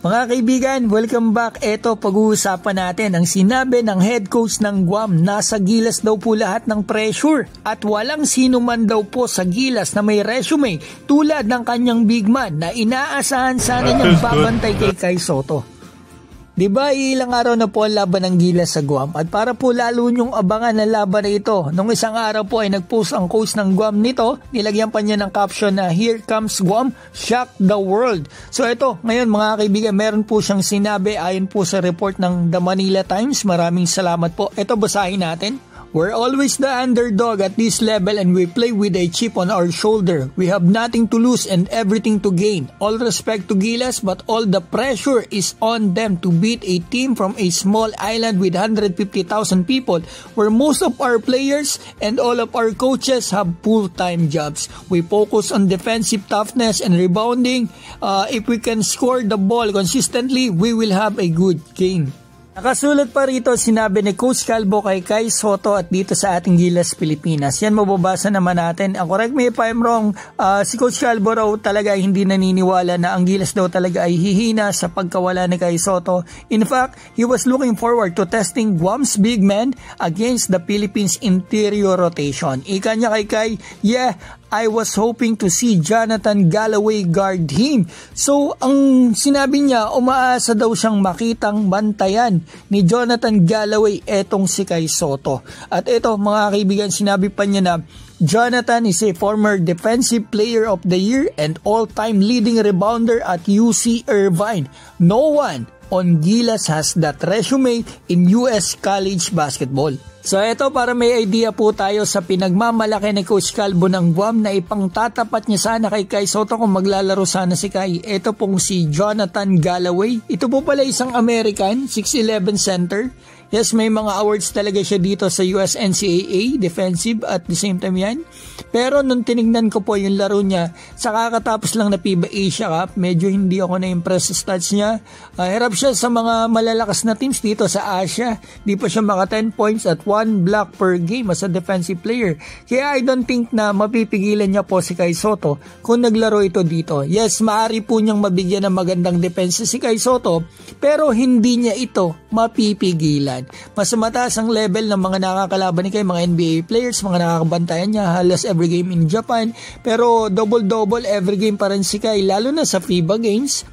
Mga kaibigan, welcome back. Ito, pag-uusapan natin ang sinabi ng head coach ng Guam. Nasa Gilas daw po lahat ng pressure at walang sino man daw po sa Gilas na may resume tulad ng kanyang big man na inaasahan sana niyang babantay kay Kai Sotto. Diba ilang araw na po ang laban ng Gilas sa Guam at para po lalo nyong abangan ang laban na ito. Nung isang araw po ay nagpost ang coach ng Guam nito, nilagyan pa niya ng caption na "Here comes Guam, shock the world." So ito, ngayon mga kaibigan, meron po siyang sinabi ayon po sa report ng The Manila Times. Maraming salamat po. Ito basahin natin. "We're always the underdog at this level and we play with a chip on our shoulder. We have nothing to lose and everything to gain. All respect to Gilas but all the pressure is on them to beat a team from a small island with 150,000 people where most of our players and all of our coaches have full-time jobs. We focus on defensive toughness and rebounding. If we can score the ball consistently, we will have a good game." Nakasulat pa rito, sinabi ni Coach Calvo kay Kai Sotto at dito sa ating Gilas, Pilipinas. Yan mababasa naman natin. Correct me if I'm wrong, si Coach Calvo raw talaga hindi naniniwala na ang Gilas daw talaga ay hihina sa pagkawala ni Kai Sotto. In fact, he was looking forward to testing Guam's big man against the Philippines interior rotation. Ika niya kay Kai, "Yeah, I was hoping to see Jonathan Galloway guard him." So, ang sinabi niya, umaasa daw siyang makitang bantayan ni Jonathan Galloway etong si Kai Sotto. At ito, mga kaibigan, sinabi pa niya na Jonathan is a former Defensive Player of the Year and all-time leading rebounder at UC Irvine. No one on Gilas has that resume in US college basketball. So ito, para may idea po tayo sa pinagmamalaki ni Coach Calvo ng Guam na ipangtatapat niya sana kay Kai Sotto kung maglalaro sana si Kai. Ito pong si Jonathan Galloway. Ito po pala isang American, 6'11 center. Yes, may mga awards talaga siya dito sa US NCAA, defensive at the same time yan. Pero nung tinignan ko po yung laro niya, sa kakatapos lang na FIBA Asia Cup, medyo hindi ako na-impress sa stats niya. Hirap siya sa mga malalakas na teams dito sa Asia. Di pa siya maka 10 points at 1 block per game as a defensive player. Kaya I don't think na mapipigilan niya po si Kai Sotto kung naglaro ito dito. Yes, maaari po niyang mabigyan ng magandang depensa si Kai Sotto, pero hindi niya ito mapipigilan. Mas mataas ang level ng mga nakakalaban ni Kai, mga NBA players, mga nakakabantayan niya halos every game in Japan, pero double-double every game pa rin si Kai, lalo na sa FIBA games.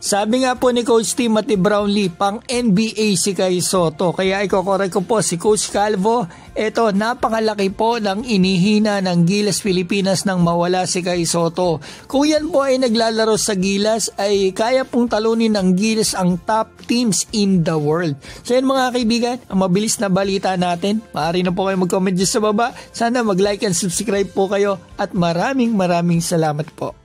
Sabi nga po ni Coach Timothy Brownlee, pang NBA si Kai Sotto. Kaya iko-correct ko po si Coach Calvo. Ito, napakalaki po ng inihina ng Gilas Pilipinas nang mawala si Kai Sotto. Kung yan po ay naglalaro sa Gilas, ay kaya pong talunin ng Gilas ang top teams in the world. So yan mga kaibigan, ang mabilis na balita natin. Maaari na po kayo mag-comment dyan sa baba. Sana mag-like and subscribe po kayo at maraming salamat po.